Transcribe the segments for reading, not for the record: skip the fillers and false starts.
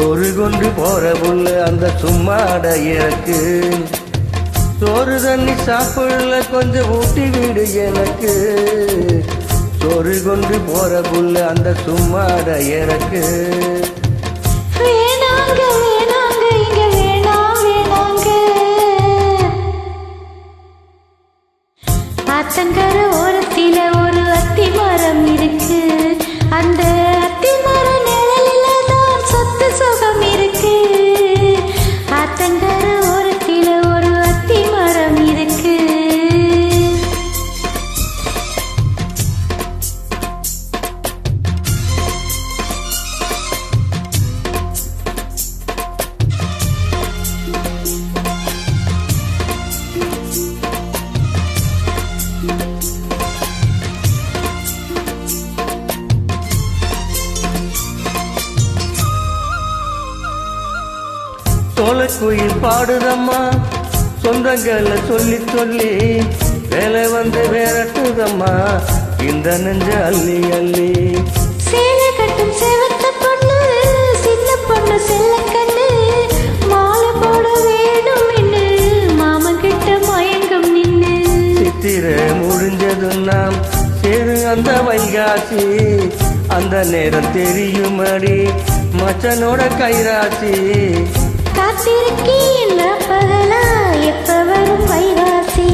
சோறு கொண்டு போற புள்ள அந்த சும்மாட எனக்கு சோறு தண்ணி சாப்பிடல கொஞ்சம் ஊட்டி விடு எனக்கு சோறு கொண்டு போற புள்ள அந்த சும்மாட எனக்கு வேணாங்க வேணாங்க இங்க வேணாம் வேணாங்க ஆத்தங்கர ஓரத்தில ஒரு அத்தி மரம் இருக்கு அந்த அத்தி மர நிழலில தான் சொத்து சுகம் இருக்கு ஆத்தங்கர ஓரத்தில ஒரு அத்தி மரம் இருக்கு சோலைக்குயில் பாடுதம்மா சொந்தங்களை சொல்லி சொல்லி வேலை வந்து வேறட்டுதம்மா இந்த நெஞ்ச அள்ளி அள்ளி சேலை கட்டும் செவத்த பொண்ணு சின்ன பொண்ணு செல்ல கண்ணு மாலை போட வேணும் நின்னு மாமன் கிட்ட மயங்கம் நின்னு சித்திர முடிஞ்சதும் நாம் சேரு அந்த வைகாசி அந்த நேரம் தெரியுமடி மச்சனோட கைராசி காத்திருக்கீன் பகலா எப்ப வரும் வைகாசி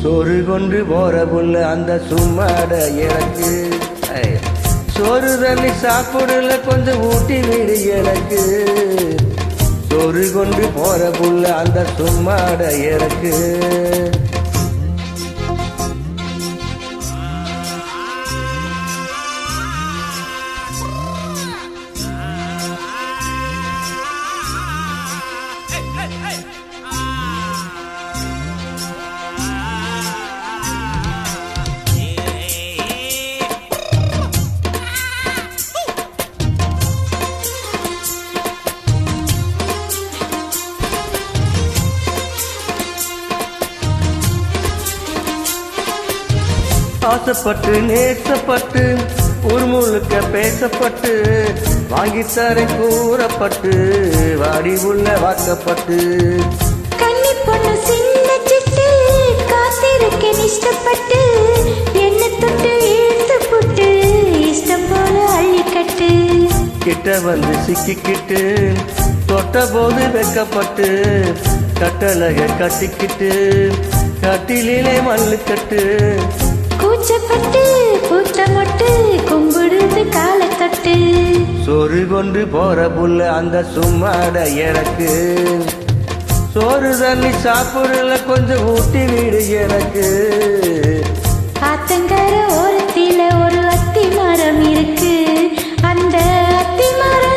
சோறு கொண்டு போற புள்ள அந்த சும்மாட எனக்கு சோறு தண்ணி சாப்பிடல கொஞ்சம் ஊட்டி விடு எனக்கு சோறு கொண்டு போற புள்ள அந்த சும்மாட எனக்கு ஆசைப்பட்டு நேசப்பட்டு ஒரு முழுக்க பேசப்பட்டு வாங்கித்தர கூறப்பட்டு வாடி உள்ள வாக்கப்பட்டு கன்னி பொண்ணு சின்ன சிட்டு காத்திருக்கேன் இஷ்டப்பட்டு என்ன தொட்டு இழுத்து புட்டு இஷ்டம் போல அள்ளிக்கட்டு கிட்ட வந்து சிக்கிக்கிட்டு தொட்ட போது வெக்கப்பட்டு கட்டழக கட்டிக்கிட்டு கட்டிலே மல்லுக்கட்டு கூச்சப்பட்டு கூச்சமொட்டு கும்பிடுது காலை தட்டு சோறு கொண்டு போற புள்ள அந்த சும்மாட எனக்கு சோறு தண்ணி சாப்பிடல கொஞ்சம் ஊட்டி விடு எனக்கு ஆத்தங்கர ஓரத்தில ஒரு அத்தி மரம் இருக்கு அந்த அத்தி மரம்